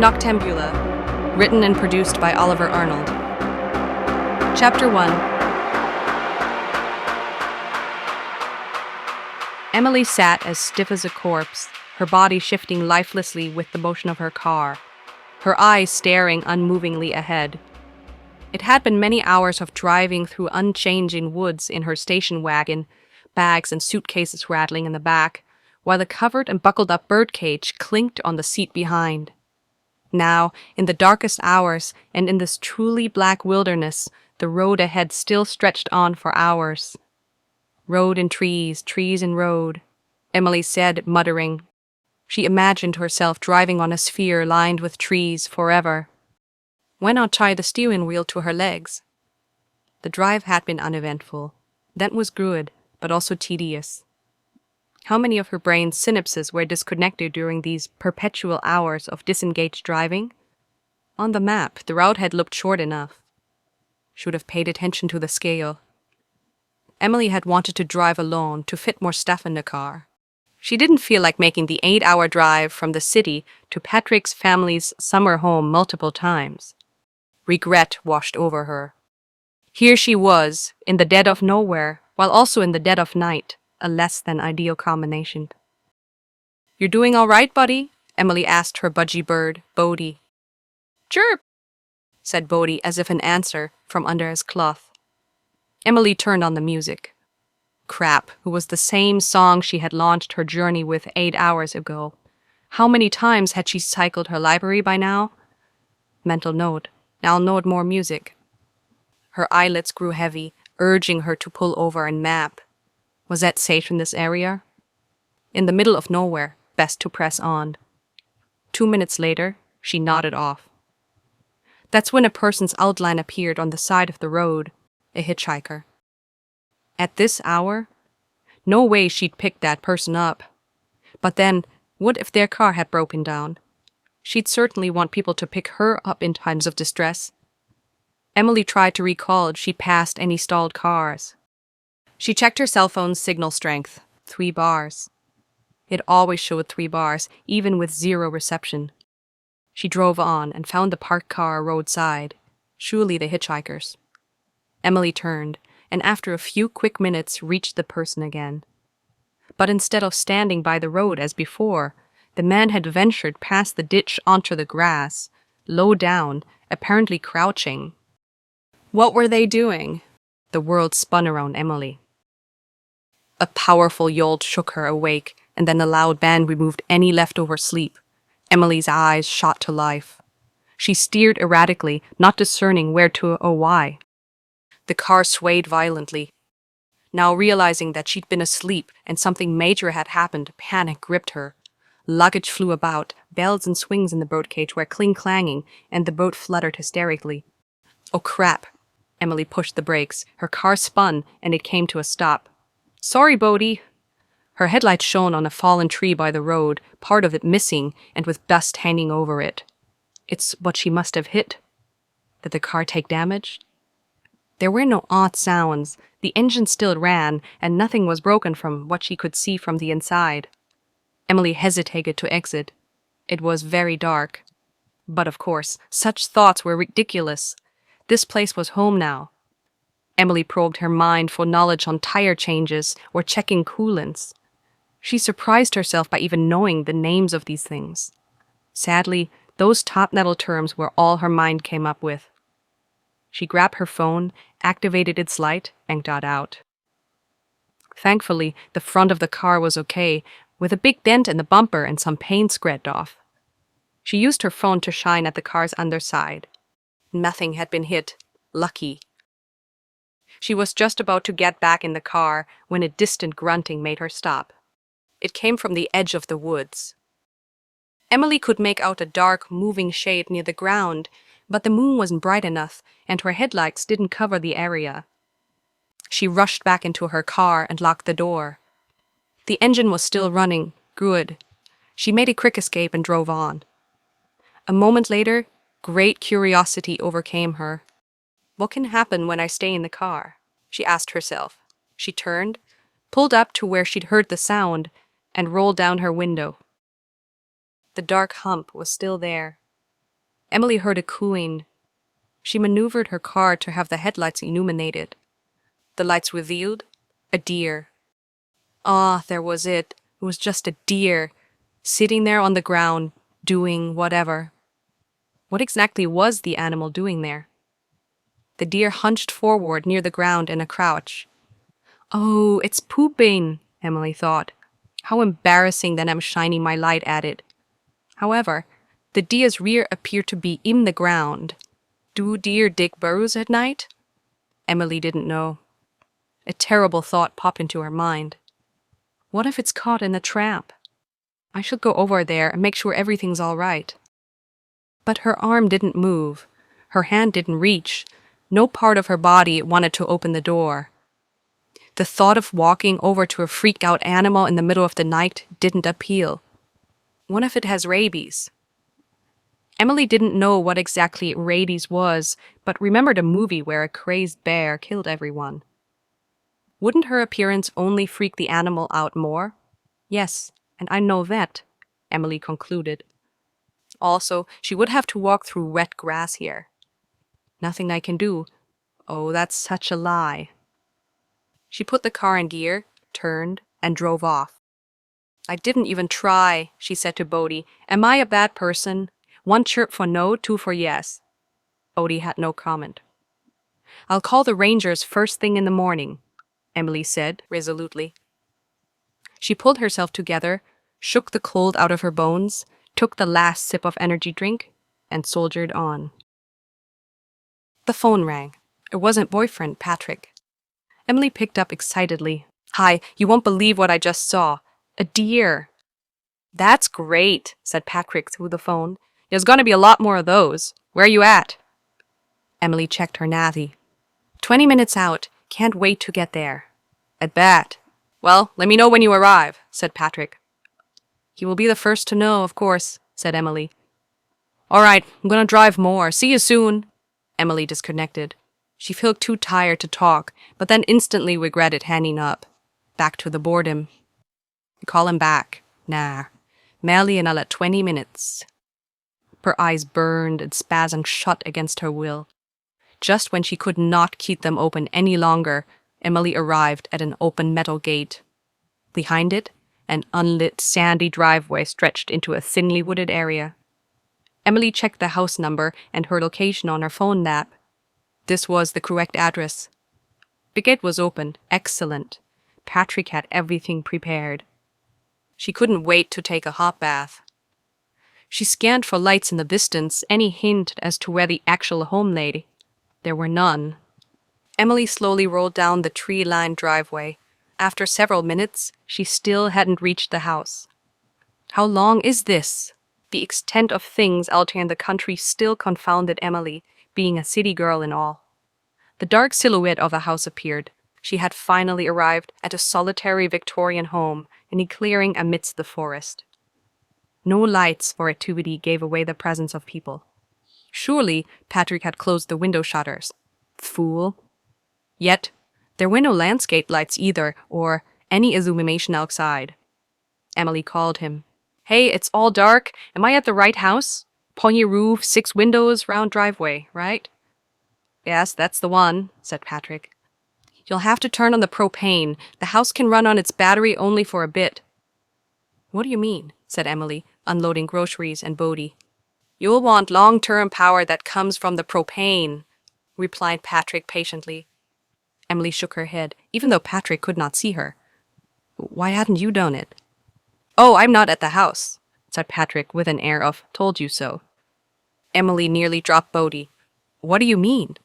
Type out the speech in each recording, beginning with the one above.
Noctambula, written and produced by Oliver Arnold. Chapter 1. Emily sat as stiff as a corpse, her body shifting lifelessly with the motion of her car, her eyes staring unmovingly ahead. It had been many hours of driving through unchanging woods in her station wagon, bags and suitcases rattling in the back, while the covered and buckled-up birdcage clinked on the seat behind. Now, in the darkest hours, and in this truly black wilderness, the road ahead still stretched on for hours. Road and trees, trees and road, Emily said, muttering. She imagined herself driving on a sphere lined with trees forever. Why not tie the steering wheel to her legs? The drive had been uneventful. That was good, but also tedious. How many of her brain's synapses were disconnected during these perpetual hours of disengaged driving? On the map, the route had looked short enough. Should have paid attention to the scale. Emily had wanted to drive alone to fit more stuff in the car. She didn't feel like making the 8-hour drive from the city to Patrick's family's summer home multiple times. Regret washed over her. Here she was, in the dead of nowhere, while also in the dead of night, a less than ideal combination. "You're doing all right, buddy?" Emily asked her budgie bird, Bodie. "Chirp," said Bodie as if in answer from under his cloth. Emily turned on the music. Crap, it was the same song she had launched her journey with 8 hours ago. How many times had she cycled her library by now? Mental note. I'll note more music. Her eyelids grew heavy, urging her to pull over and map. Was that safe in this area? In the middle of nowhere, best to press on. 2 minutes later, she nodded off. That's when a person's outline appeared on the side of the road, a hitchhiker. At this hour? No way she'd pick that person up. But then, what if their car had broken down? She'd certainly want people to pick her up in times of distress. Emily tried to recall if she passed any stalled cars. She checked her cell phone's signal strength, 3 bars. It always showed 3 bars, even with 0 reception. She drove on and found the parked car roadside, surely the hitchhikers. Emily turned, and after a few quick minutes reached the person again. But instead of standing by the road as before, the man had ventured past the ditch onto the grass, low down, apparently crouching. What were they doing? The world spun around Emily. A powerful jolt shook her awake, and then a loud bang removed any leftover sleep. Emily's eyes shot to life. She steered erratically, not discerning where to or why. The car swayed violently. Now realizing that she'd been asleep and something major had happened, panic gripped her. Luggage flew about, bells and swings in the birdcage were cling-clanging, and the boat fluttered hysterically. Oh crap! Emily pushed the brakes. Her car spun, and it came to a stop. "Sorry, Bodie." Her headlights shone on a fallen tree by the road, part of it missing, and with dust hanging over it. It's what she must have hit. Did the car take damage? There were no odd sounds. The engine still ran, and nothing was broken from what she could see from the inside. Emily hesitated to exit. It was very dark. But of course, such thoughts were ridiculous. This place was home now. Emily probed her mind for knowledge on tire changes or checking coolants. She surprised herself by even knowing the names of these things. Sadly, those top-level terms were all her mind came up with. She grabbed her phone, activated its light, and got out. Thankfully, the front of the car was okay, with a big dent in the bumper and some paint scratched off. She used her phone to shine at the car's underside. Nothing had been hit. Lucky. She was just about to get back in the car when a distant grunting made her stop. It came from the edge of the woods. Emily could make out a dark, moving shade near the ground, but the moon wasn't bright enough, and her headlights didn't cover the area. She rushed back into her car and locked the door. The engine was still running. Good. She made a quick escape and drove on. A moment later, great curiosity overcame her. What can happen when I stay in the car? She asked herself. She turned, pulled up to where she'd heard the sound, and rolled down her window. The dark hump was still there. Emily heard a cooing. She maneuvered her car to have the headlights illuminated. The lights revealed a deer. Ah, there was it. It was just a deer, sitting there on the ground, doing whatever. What exactly was the animal doing there? The deer hunched forward near the ground in a crouch. Oh, it's pooping, Emily thought. How embarrassing that I'm shining my light at it. However, the deer's rear appeared to be in the ground. Do deer dig burrows at night? Emily didn't know. A terrible thought popped into her mind. What if it's caught in a trap? I should go over there and make sure everything's all right. But her arm didn't move. Her hand didn't reach. No part of her body wanted to open the door. The thought of walking over to a freaked-out animal in the middle of the night didn't appeal. What if it has rabies? Emily didn't know what exactly rabies was, but remembered a movie where a crazed bear killed everyone. Wouldn't her appearance only freak the animal out more? Yes, and I know that, Emily concluded. Also, she would have to walk through wet grass here. Nothing I can do. Oh, that's such a lie. She put the car in gear, turned, and drove off. I didn't even try, she said to Bodhi. Am I a bad person? 1 chirp for no, 2 for yes. Bodhi had no comment. I'll call the rangers first thing in the morning, Emily said resolutely. She pulled herself together, shook the cold out of her bones, took the last sip of energy drink, and soldiered on. The phone rang. It wasn't boyfriend Patrick. Emily picked up excitedly. Hi, you won't believe what I just saw. A deer. That's great, said Patrick through the phone. There's going to be a lot more of those. Where are you at? Emily checked her navy. 20 minutes out. Can't wait to get there. At bat. Well, let me know when you arrive, said Patrick. He will be the first to know, of course, said Emily. All right, I'm going to drive more. See you soon. Emily disconnected. She felt too tired to talk, but then instantly regretted hanging up. Back to the boredom. Call him back. Nah. Merely another 20 minutes. Her eyes burned and spasmed shut against her will. Just when she could not keep them open any longer, Emily arrived at an open metal gate. Behind it, an unlit sandy driveway stretched into a thinly wooded area. Emily checked the house number and her location on her phone map. This was the correct address. The gate was open. Excellent. Patrick had everything prepared. She couldn't wait to take a hot bath. She scanned for lights in the distance, any hint as to where the actual home lay. There were none. Emily slowly rolled down the tree-lined driveway. After several minutes, she still hadn't reached the house. How long is this? The extent of things out here in the country still confounded Emily, being a city girl and all. The dark silhouette of a house appeared. She had finally arrived at a solitary Victorian home in a clearing amidst the forest. No lights or activity gave away the presence of people. Surely Patrick had closed the window shutters. Fool. Yet, there were no landscape lights either, or any illumination outside. Emily called him. Hey, it's all dark. Am I at the right house? Pointy roof, 6 windows, round driveway, right? Yes, that's the one, said Patrick. You'll have to turn on the propane. The house can run on its battery only for a bit. What do you mean? Said Emily, unloading groceries and Bodhi. You'll want long-term power that comes from the propane, replied Patrick patiently. Emily shook her head, even though Patrick could not see her. Why hadn't you done it? Oh, I'm not at the house, said Patrick with an air of told you so. Emily nearly dropped Bodhi. What do you mean?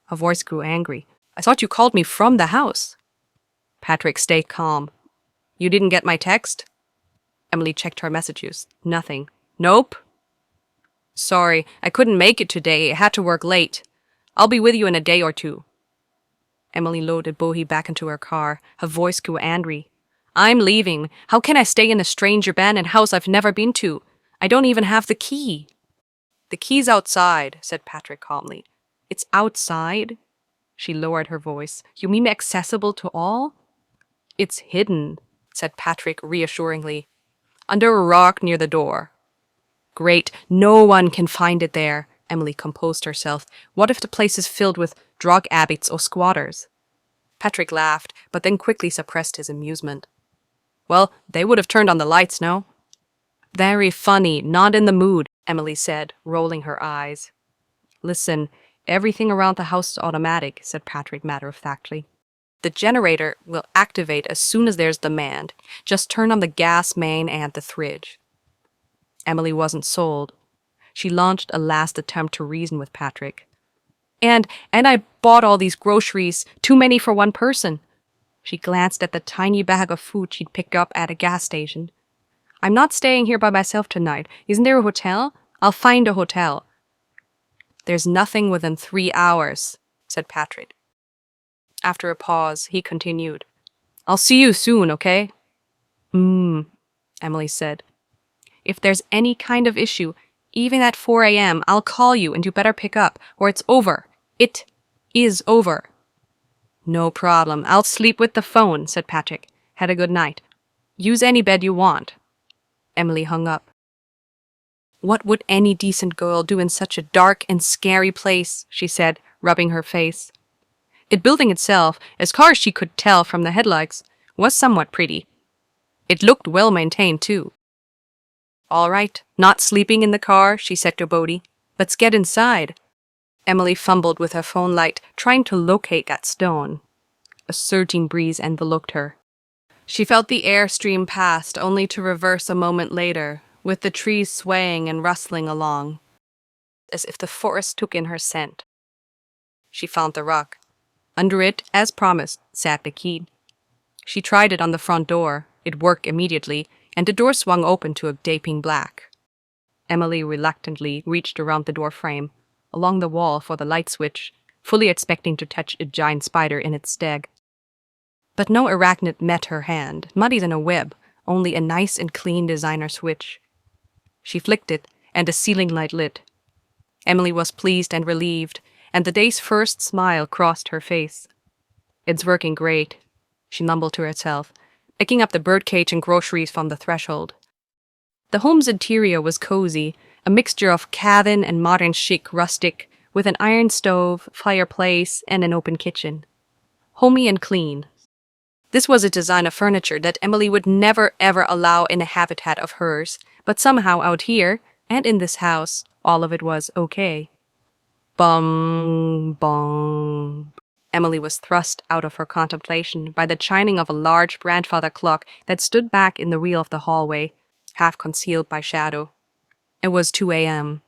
Her voice grew angry. I thought you called me from the house. Patrick stayed calm. You didn't get my text? Emily checked her messages. Nothing. Nope. Sorry, I couldn't make it today. I had to work late. I'll be with you in a day or two. Emily loaded Bodhi back into her car. Her voice grew angry. I'm leaving. How can I stay in a strange abandoned house I've never been to? I don't even have the key. The key's outside, said Patrick calmly. It's outside? She lowered her voice. You mean accessible to all? It's hidden, said Patrick reassuringly. Under a rock near the door. Great, no one can find it there. Emily composed herself. What if the place is filled with drug addicts or squatters? Patrick laughed, but then quickly suppressed his amusement. Well, they would have turned on the lights, no? Very funny, not in the mood, Emily said, rolling her eyes. Listen, everything around the house is automatic, said Patrick matter-of-factly. The generator will activate as soon as there's demand. Just turn on the gas main and the fridge. Emily wasn't sold. She launched a last attempt to reason with Patrick. And I bought all these groceries, too many for one person. She glanced at the tiny bag of food she'd picked up at a gas station. I'm not staying here by myself tonight. Isn't there a hotel? I'll find a hotel. There's nothing within 3 hours, said Patrick. After a pause, he continued. I'll see you soon, okay? Emily said. If there's any kind of issue, even at 4 a.m., I'll call you and you better pick up, or it's over. It is over. No problem. I'll sleep with the phone, said Patrick. Had a good night. Use any bed you want. Emily hung up. What would any decent girl do in such a dark and scary place, she said, rubbing her face. The building itself, as far as she could tell from the headlights, was somewhat pretty. It looked well maintained, too. All right, not sleeping in the car, she said to Bodhi. Let's get inside. Emily fumbled with her phone light, trying to locate that stone. A surging breeze enveloped her. She felt the air stream past, only to reverse a moment later, with the trees swaying and rustling along, as if the forest took in her scent. She found the rock. Under it, as promised, sat the key. She tried it on the front door. It worked immediately, and the door swung open to a gaping black. Emily reluctantly reached around the door frame, along the wall for the light switch, fully expecting to touch a giant spider in its stead. But no arachnid met her hand, not even a web, only a nice and clean designer switch. She flicked it, and the ceiling light lit. Emily was pleased and relieved, and the day's first smile crossed her face. It's working great, she mumbled to herself, picking up the birdcage and groceries from the threshold. The home's interior was cozy, a mixture of cabin and modern chic rustic, with an iron stove, fireplace, and an open kitchen. Homey and clean. This was a design of furniture that Emily would never ever allow in a habitat of hers, but somehow out here, and in this house, all of it was okay. Bum, bum. Emily was thrust out of her contemplation by the chiming of a large grandfather clock that stood back in the rear of the hallway, half concealed by shadow. It was 2 a.m.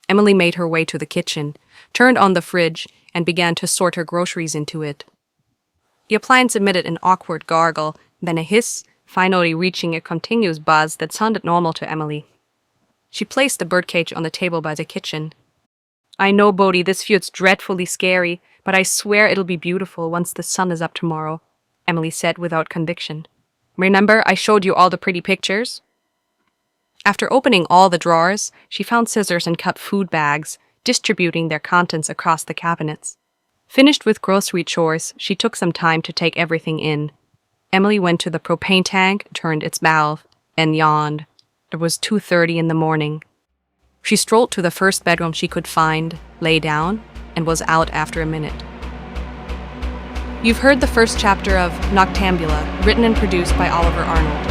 Emily made her way to the kitchen, turned on the fridge, and began to sort her groceries into it. The appliance emitted an awkward gargle, then a hiss, finally reaching a continuous buzz that sounded normal to Emily. She placed the birdcage on the table by the kitchen. I know, Bodhi, this feels dreadfully scary, but I swear it'll be beautiful once the sun is up tomorrow, Emily said without conviction. Remember, I showed you all the pretty pictures? After opening all the drawers, she found scissors and cut food bags, distributing their contents across the cabinets. Finished with grocery chores, she took some time to take everything in. Emily went to the propane tank, turned its valve, and yawned. It was 2:30 in the morning. She strolled to the first bedroom she could find, lay down, and was out after a minute. You've heard the first chapter of Noctambula, written and produced by Oliver Arnold.